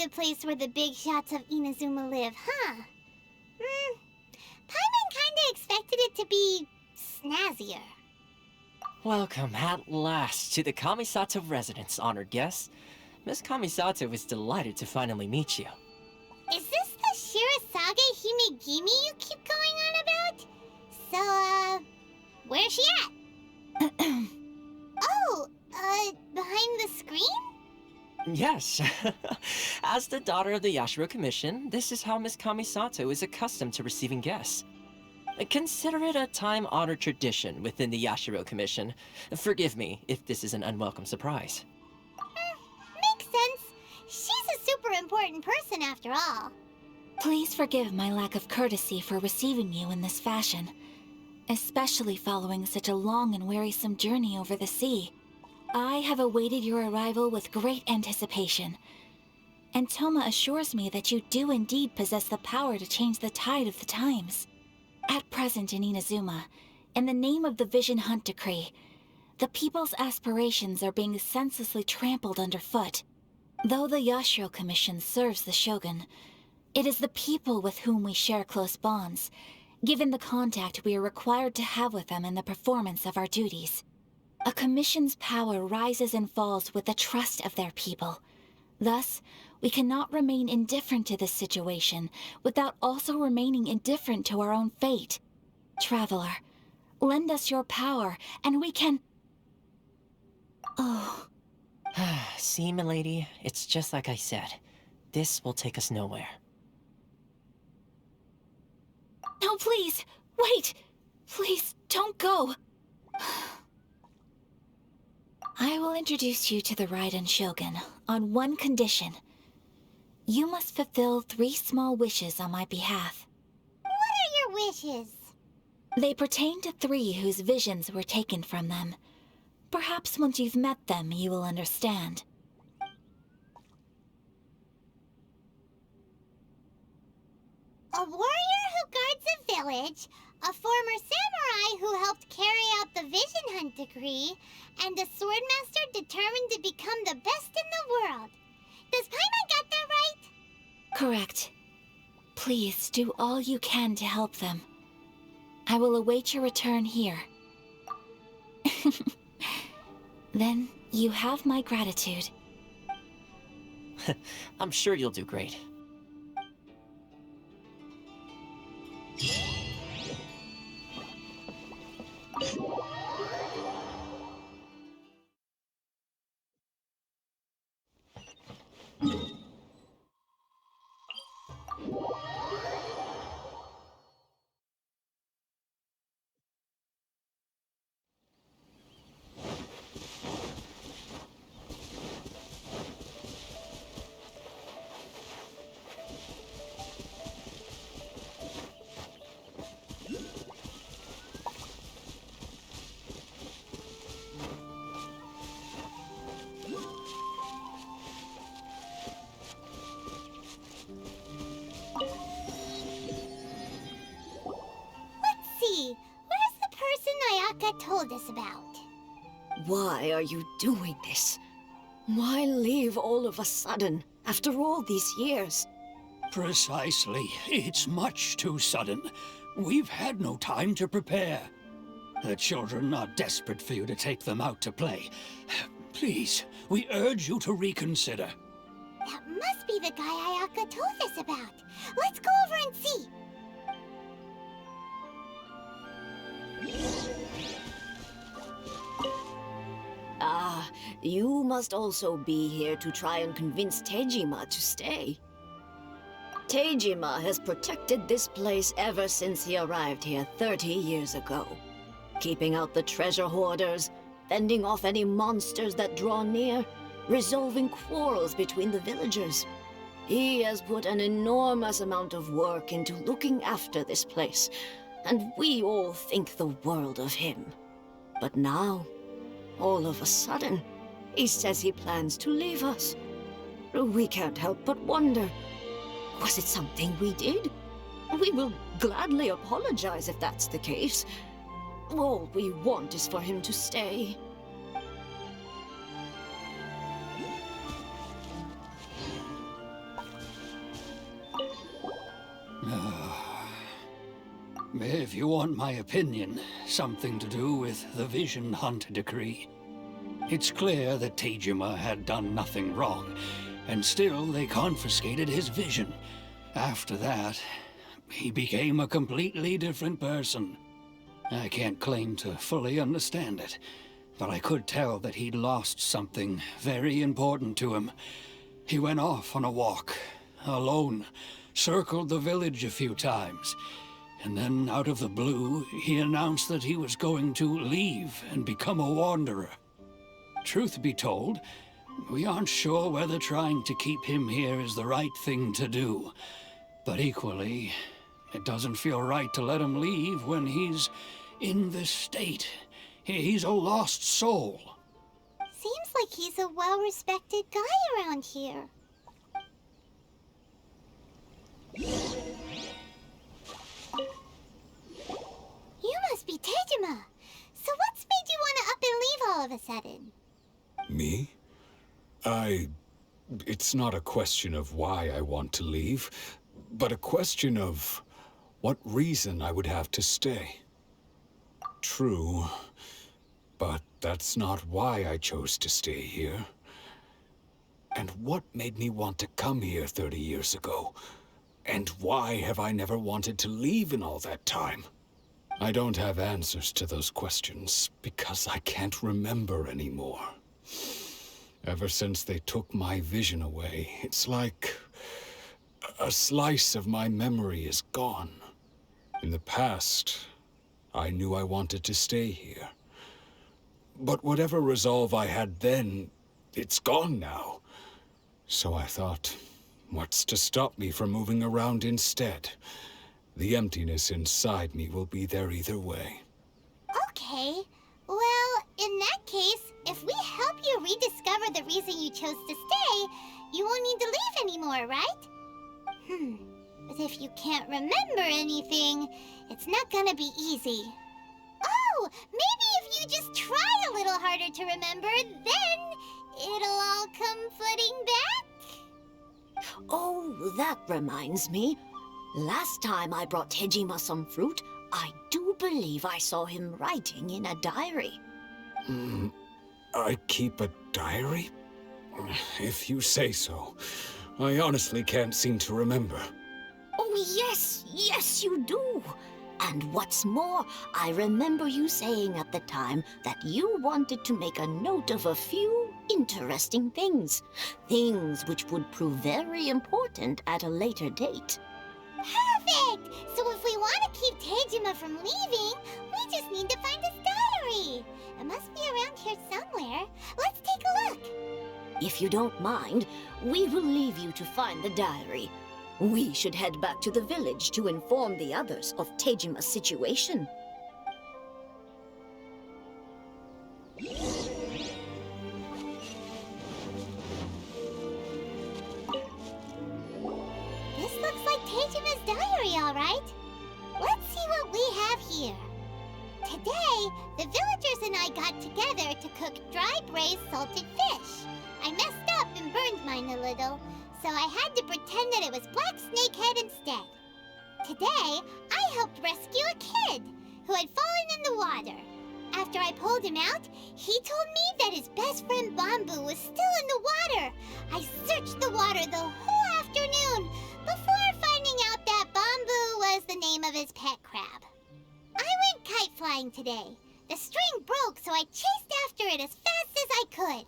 the place where the big shots of Inazuma live, huh? Paimon kinda expected it to be snazzier. Welcome at last to the Kamisato residence, honored guest. Miss Kamisato is delighted to finally meet you. Is this the Shirazage Himegimi you keep going on about? So, where's she at? Oh, behind the screen? Yes. As the daughter of the Yashiro Commission, this is how Miss Kamisato is accustomed to receiving guests. Consider it a time-honored tradition within the Yashiro Commission. Forgive me if this is an unwelcome surprise. Makes sense. She's a super important person after all. Please forgive my lack of courtesy for receiving you in this fashion, especially following such a long and wearisome journey over the sea. I have awaited your arrival with great anticipation, and Toma assures me that you do indeed possess the power to change the tide of the times. At present in Inazuma, in the name of the Vision Hunt Decree, the people's aspirations are being senselessly trampled underfoot. Though the Yashiro Commission serves the Shogun, it is the people with whom we share close bonds, given the contact we are required to have with them in the performance of our duties. A commission's power rises and falls with the trust of their people. Thus, we cannot remain indifferent to this situation without also remaining indifferent to our own fate. Traveler, lend us your power, and we can... Oh... See, milady, it's just like I said. This will take us nowhere. No, please! Wait! Please, don't go! I will introduce you to the Raiden Shogun on one condition. You must fulfill 3 small wishes on my behalf. What are your wishes? They pertain to 3 whose visions were taken from them. Perhaps once you've met them, you will understand. A warrior who guards a village, a former samurai who helped carry out the Vision Hunt Decree, and a swordmaster determined to become the best in the world. Does Paimon get that right? Correct. Please do all you can to help them. I will await your return here. Then you have my gratitude. I'm sure you'll do great. Ayaka told us about. Why are you doing this? Why leave all of a sudden, after all these years? Precisely. It's much too sudden. We've had no time to prepare. The children are desperate for you to take them out to play. Please, we urge you to reconsider. That must be the guy Ayaka told us about. Let's go over and see. Ah, you must also be here to try and convince Tejima to stay. Tejima has protected this place ever since he arrived here 30 years ago. Keeping out the treasure hoarders, fending off any monsters that draw near, resolving quarrels between the villagers. He has put an enormous amount of work into looking after this place, and we all think the world of him. But now, all of a sudden, he says he plans to leave us. We can't help but wonder, was it something we did? We will gladly apologize if that's the case. All we want is for him to stay. If you want my opinion, something to do with the Vision Hunt decree. It's clear that Tejima had done nothing wrong, and still they confiscated his vision. After that, he became a completely different person. I can't claim to fully understand it, but I could tell that he'd lost something very important to him. He went off on a walk, alone, circled the village a few times, and then out of the blue, he announced that he was going to leave and become a wanderer. Truth be told, we aren't sure whether trying to keep him here is the right thing to do. But equally, it doesn't feel right to let him leave when he's in this state. He's a lost soul. Seems like he's a well-respected guy around here. You must be Tejima. So what's made you want to up and leave all of a sudden? Me? It's not a question of why I want to leave, but a question of what reason I would have to stay. True, but that's not why I chose to stay here. And what made me want to come here 30 years ago? And why have I never wanted to leave in all that time? I don't have answers to those questions because I can't remember anymore. Ever since they took my vision away, it's like a slice of my memory is gone. In the past, I knew I wanted to stay here. But whatever resolve I had then, it's gone now. So I thought, what's to stop me from moving around instead? The emptiness inside me will be there either way. Okay. Well, in that case, if we help you rediscover the reason you chose to stay, you won't need to leave anymore, right? But if you can't remember anything, it's not gonna be easy. Oh, maybe if you just try a little harder to remember, then it'll all come flooding back? Oh, that reminds me. Last time I brought Tejima some fruit, I do believe I saw him writing in a diary. I keep a diary? If you say so. I honestly can't seem to remember. Oh, yes, you do. And what's more, I remember you saying at the time that you wanted to make a note of a few interesting things. Things which would prove very important at a later date. Perfect! So if we want to keep Tejima from leaving, we just need to find his diary. It must be around here somewhere. Let's take a look. If you don't mind, we will leave you to find the diary. We should head back to the village to inform the others of Tejima's situation. This looks like Tejima's diary, all right. Let's see what we have here. Today, the villagers and I got together to cook dry braised salted fish. I messed up and burned mine a little, so I had to pretend that it was black snakehead instead. Today, I helped rescue a kid who had fallen in the water. After I pulled him out, he told me that his best friend Bamboo was still in the water. I searched the water the whole afternoon before finding out that Bamboo was the name of his pet crab. I went kite flying today. The string broke, so I chased after it as fast as I could.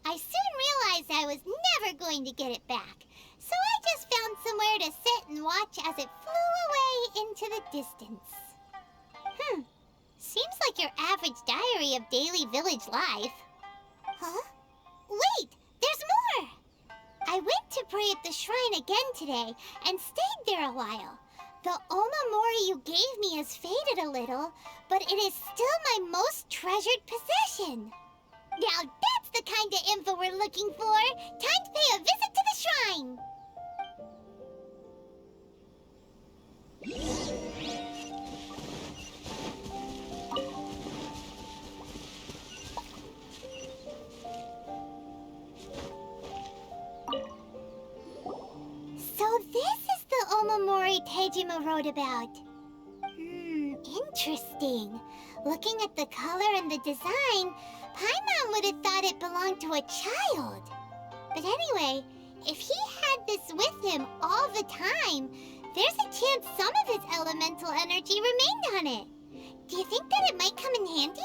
I soon realized I was never going to get it back, so I just found somewhere to sit and watch as it flew away into the distance. Seems like your average diary of daily village life. Huh? Wait, there's more! I went to pray at the shrine again today and stayed there a while. The Omamori you gave me has faded a little, but it is still my most treasured possession. Now that's the kind of info we're looking for. Time to pay a visit to the shrine. So this is the Omamori Tejima wrote about. Interesting. Looking at the color and the design, Paimon would have thought it belonged to a child. But anyway, if he had this with him all the time, there's a chance some of his elemental energy remained on it. Do you think that it might come in handy?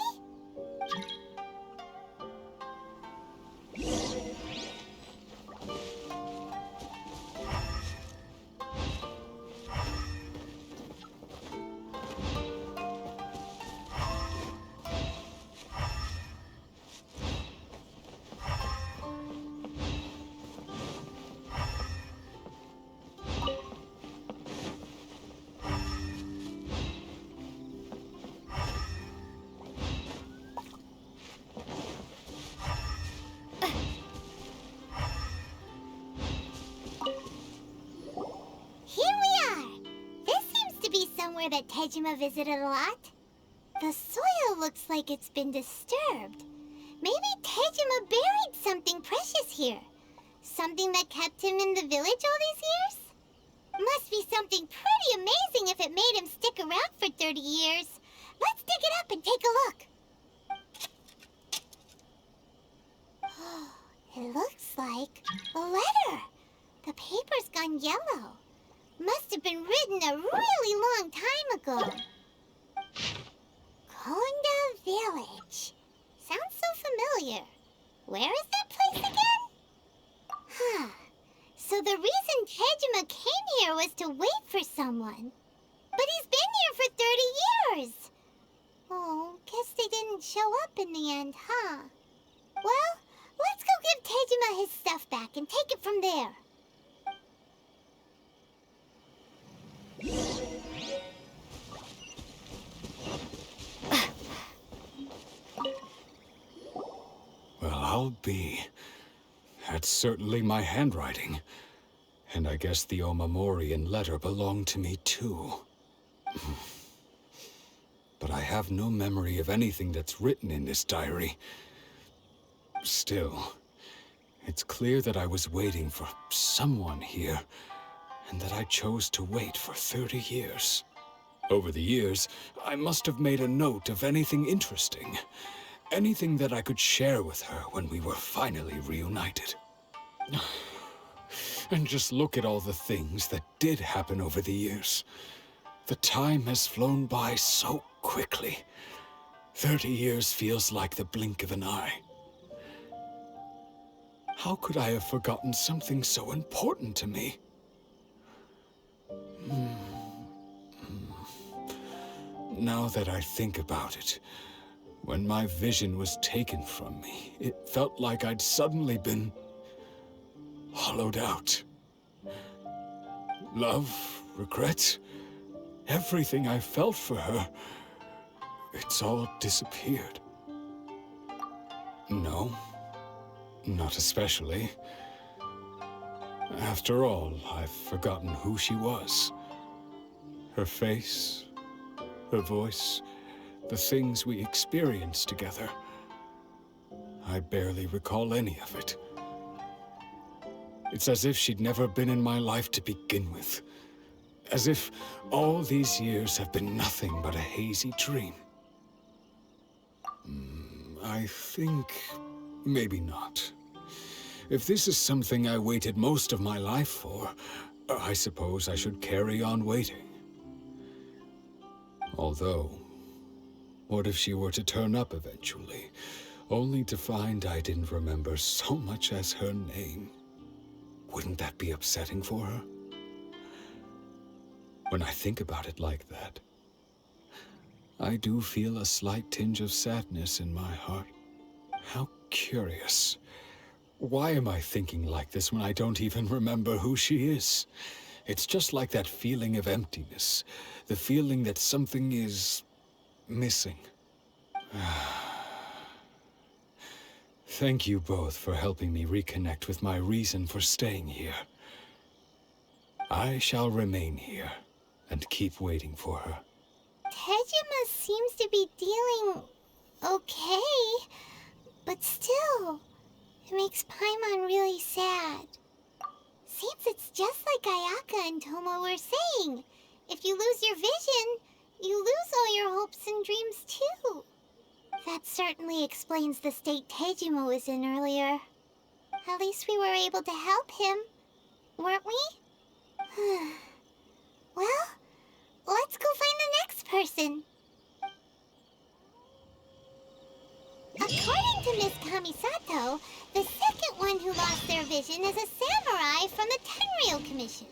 That Tejima visited a lot. The soil looks like it's been disturbed. Maybe Tejima buried something precious here. Something that kept him in the village all these years? Must be something pretty amazing if it made him stick around for 30 years. Let's dig it up and take a look. It looks like a letter. The paper's gone yellow. Must have been written a really long time ago. Konda Village. Sounds so familiar. Where is that place again? Huh. So the reason Tejima came here was to wait for someone. But he's been here for 30 years. Oh, guess they didn't show up in the end, huh? Well, let's go give Tejima his stuff back and take it from there. Well, I'll be. That's certainly my handwriting. And I guess the Omamorian letter belonged to me too. But I have no memory of anything that's written in this diary. Still, it's clear that I was waiting for someone here, and that I chose to wait for 30 years. Over the years, I must have made a note of anything interesting. Anything that I could share with her when we were finally reunited. And just look at all the things that did happen over the years. The time has flown by so quickly. 30 years feels like the blink of an eye. How could I have forgotten something so important to me? Now that I think about it, when my vision was taken from me, it felt like I'd suddenly been hollowed out. Love, regret, everything I felt for her, it's all disappeared. No, not especially. After all, I've forgotten who she was. Her face, her voice, the things we experienced together. I barely recall any of it. It's as if she'd never been in my life to begin with. As if all these years have been nothing but a hazy dream. I think maybe not. If this is something I waited most of my life for, I suppose I should carry on waiting. Although, what if she were to turn up eventually, only to find I didn't remember so much as her name? Wouldn't that be upsetting for her? When I think about it like that, I do feel a slight tinge of sadness in my heart. How curious. Why am I thinking like this when I don't even remember who she is? It's just like that feeling of emptiness, the feeling that something is missing. Thank you both for helping me reconnect with my reason for staying here. I shall remain here and keep waiting for her. Tejima seems to be dealing okay, but still, it makes Paimon really sad. Seems it's just like Ayaka and Tomo were saying. If you lose your vision, you lose all your hopes and dreams too. That certainly explains the state Tejima was in earlier. At least we were able to help him, weren't we? Well, let's go find the next person. According to Miss Kamisato, the second one who lost their vision is a samurai from the Tenryou Commission.